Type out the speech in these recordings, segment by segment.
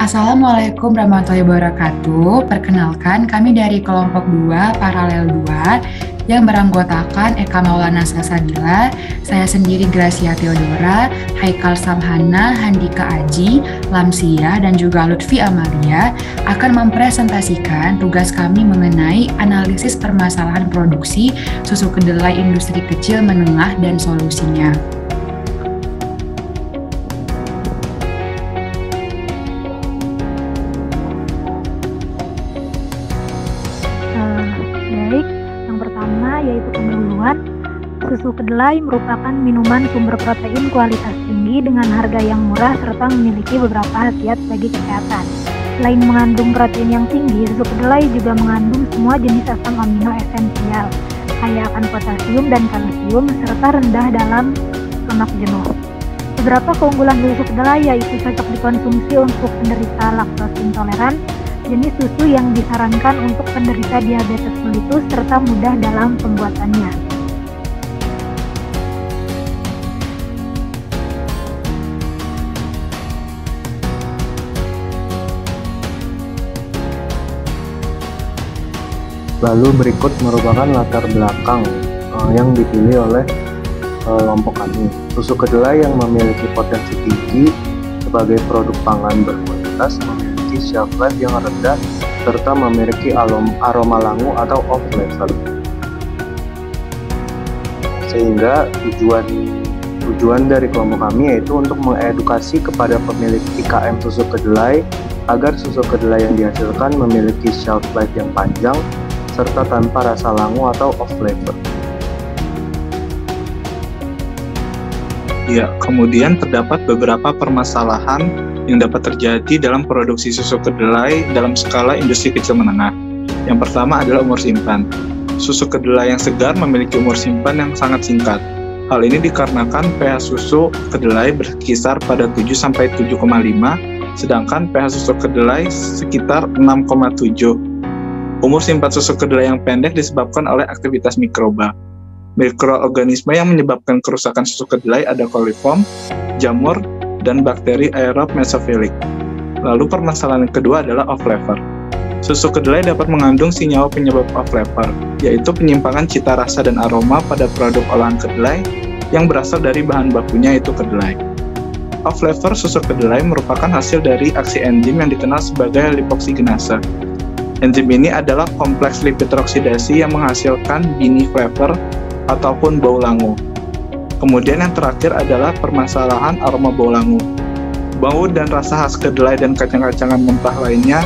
Assalamualaikum warahmatullahi wabarakatuh. Perkenalkan, kami dari kelompok 2, Paralel 2, yang beranggotakan Eka Maulana Salsabila, saya sendiri Gracia Theodora, Haikal Samhana, Handika Aji, Lamsia, dan juga Lutfi Amalia akan mempresentasikan tugas kami mengenai analisis permasalahan produksi susu kedelai industri kecil menengah dan solusinya. Yaitu pendahuluan. Susu kedelai merupakan minuman sumber protein kualitas tinggi dengan harga yang murah serta memiliki beberapa khasiat bagi kesehatan. Selain mengandung protein yang tinggi, susu kedelai juga mengandung semua jenis asam amino esensial, kaya akan potasium dan kalsium, serta rendah dalam lemak jenuh. Beberapa keunggulan susu kedelai yaitu cocok dikonsumsi untuk penderita laktose intoleran, jenis susu yang disarankan untuk penderita diabetes mellitus, serta mudah dalam pembuatannya. Lalu berikut merupakan latar belakang yang dipilih oleh kelompok kami. Susu kedelai yang memiliki potensi tinggi sebagai produk pangan berkualitas memiliki shelf life yang rendah serta memiliki aroma langu atau off flavor. Sehingga tujuan dari kelompok kami yaitu untuk mengedukasi kepada pemilik IKM susu kedelai agar susu kedelai yang dihasilkan memiliki shelf life yang panjang serta tanpa rasa langu atau off flavor. Ya, kemudian terdapat beberapa permasalahan yang dapat terjadi dalam produksi susu kedelai dalam skala industri kecil menengah. Yang pertama adalah umur simpan. Susu kedelai yang segar memiliki umur simpan yang sangat singkat. Hal ini dikarenakan pH susu kedelai berkisar pada 7-7,5, sedangkan pH susu kedelai sekitar 6,7. Umur simpan susu kedelai yang pendek disebabkan oleh aktivitas mikroba. Mikroorganisme yang menyebabkan kerusakan susu kedelai ada coliform, jamur, dan bakteri aerob mesofilik. Lalu permasalahan kedua adalah off flavor. Susu kedelai dapat mengandung senyawa penyebab off flavor, yaitu penyimpangan cita rasa dan aroma pada produk olahan kedelai yang berasal dari bahan bakunya yaitu kedelai. Off flavor susu kedelai merupakan hasil dari aksi enzim yang dikenal sebagai lipoksigenase. Enzim ini adalah kompleks lipid teroksidasi yang menghasilkan bini flavor ataupun bau langu. Kemudian yang terakhir adalah permasalahan aroma bau langu. Bau dan rasa khas kedelai dan kacang-kacangan mentah lainnya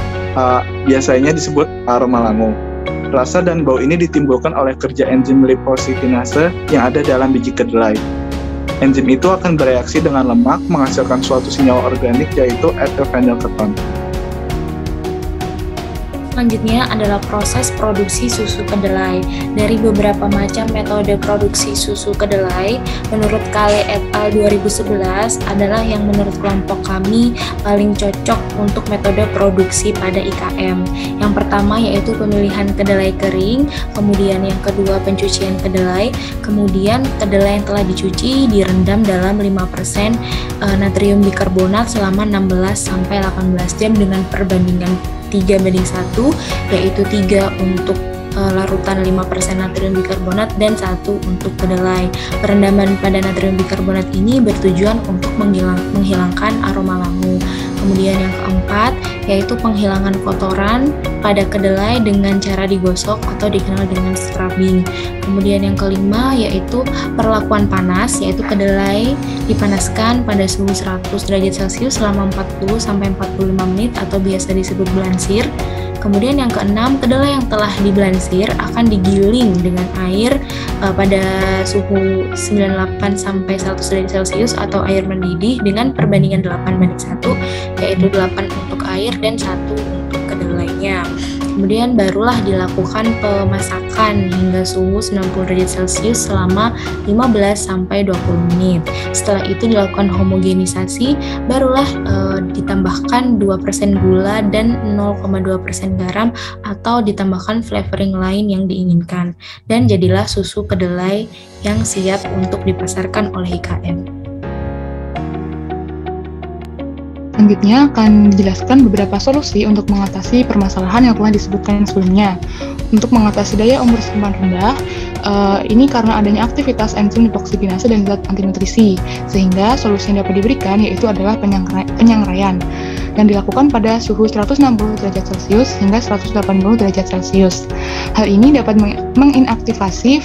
biasanya disebut aroma langu. Rasa dan bau ini ditimbulkan oleh kerja enzim lipoksigenase yang ada dalam biji kedelai. Enzim itu akan bereaksi dengan lemak menghasilkan suatu senyawa organik yaitu ethylphenylketones. Selanjutnya adalah proses produksi susu kedelai. Dari beberapa macam metode produksi susu kedelai, menurut Kale et al. 2011 adalah yang menurut kelompok kami paling cocok untuk metode produksi pada IKM. Yang pertama yaitu pemilihan kedelai kering, kemudian yang kedua pencucian kedelai, kemudian kedelai yang telah dicuci direndam dalam 5% natrium bikarbonat selama 16-18 jam dengan perbandingan 3:1, yaitu 3 untuk larutan 5% natrium bikarbonat dan 1 untuk kedelai. Perendaman pada natrium bikarbonat ini bertujuan untuk menghilangkan aroma langu. Kemudian yang keempat yaitu penghilangan kotoran pada kedelai dengan cara digosok atau dikenal dengan scrubbing. Kemudian yang kelima yaitu perlakuan panas, yaitu kedelai dipanaskan pada suhu 100 derajat Celcius selama 40-45 menit atau biasa disebut blansir. Kemudian yang keenam, kedelai yang telah diblansir akan digiling dengan air pada suhu 98-100 derajat Celcius atau air mendidih dengan perbandingan 8:1, yaitu 8 untuk air dan 1 untuk kedelainya. Kemudian barulah dilakukan pemasakan hingga suhu 90 derajat Celcius selama 15-20 menit. Setelah itu dilakukan homogenisasi, barulah ditambahkan 2% gula dan 0,2% garam atau ditambahkan flavoring lain yang diinginkan. Dan jadilah susu kedelai yang siap untuk dipasarkan oleh IKM. Selanjutnya akan dijelaskan beberapa solusi untuk mengatasi permasalahan yang telah disebutkan sebelumnya. Untuk mengatasi daya umur simpan rendah, ini karena adanya aktivitas enzim lipoksigenase dan zat antinutrisi, sehingga solusi yang dapat diberikan yaitu adalah penyangraian yang dilakukan pada suhu 160 derajat Celcius hingga 180 derajat Celcius. Hal ini dapat menginaktivasi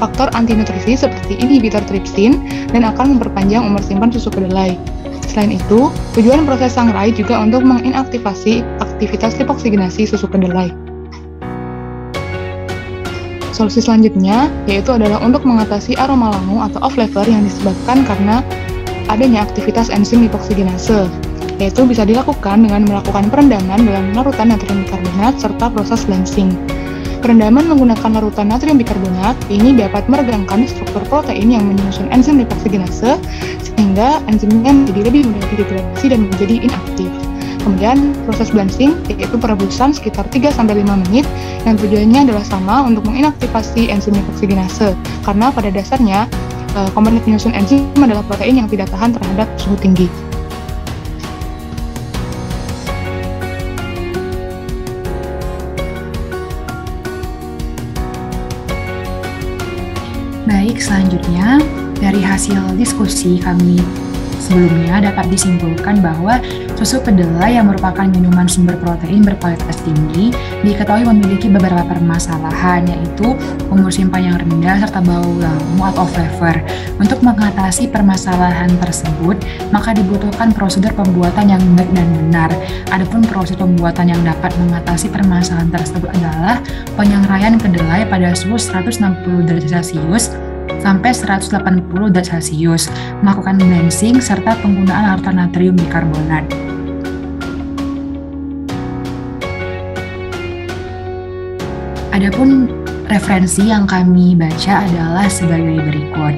faktor antinutrisi seperti inhibitor tripsin dan akan memperpanjang umur simpan susu kedelai. Selain itu, tujuan proses sangrai juga untuk menginaktivasi aktivitas lipoksigenasi susu kedelai. Solusi selanjutnya yaitu adalah untuk mengatasi aroma langu atau off flavor yang disebabkan karena adanya aktivitas enzim lipoksigenase, yaitu bisa dilakukan dengan melakukan perendaman dalam larutan natrium bikarbonat serta proses blanching. Perendaman menggunakan larutan natrium bikarbonat ini dapat meregangkan struktur protein yang menyusun enzim lipoksigenase sehingga enzimnya menjadi lebih mudah didegradasi dan menjadi inaktif. Kemudian proses blanching yaitu perebusan sekitar 3-5 menit yang tujuannya adalah sama untuk menginaktivasi enzim lipoksigenase karena pada dasarnya komponen penyusun enzim adalah protein yang tidak tahan terhadap suhu tinggi. Baik, selanjutnya dari hasil diskusi kami sebelumnya dapat disimpulkan bahwa susu kedelai yang merupakan minuman sumber protein berkualitas tinggi diketahui memiliki beberapa permasalahan, yaitu umur simpan yang rendah serta bau langu atau flavor. Untuk mengatasi permasalahan tersebut, maka dibutuhkan prosedur pembuatan yang baik dan benar. Adapun proses pembuatan yang dapat mengatasi permasalahan tersebut adalah penyangraian kedelai pada suhu 160 derajat Celcius sampai 180 derajat Celcius, melakukan blanching, serta penggunaan larutan natrium bikarbonat. Adapun referensi yang kami baca adalah sebagai berikut.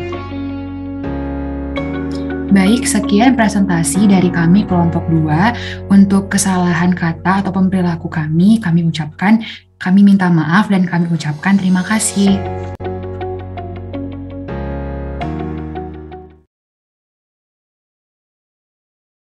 Baik, sekian presentasi dari kami kelompok 2. Untuk kesalahan kata atau perilaku kami ucapkan, kami minta maaf dan kami ucapkan terima kasih.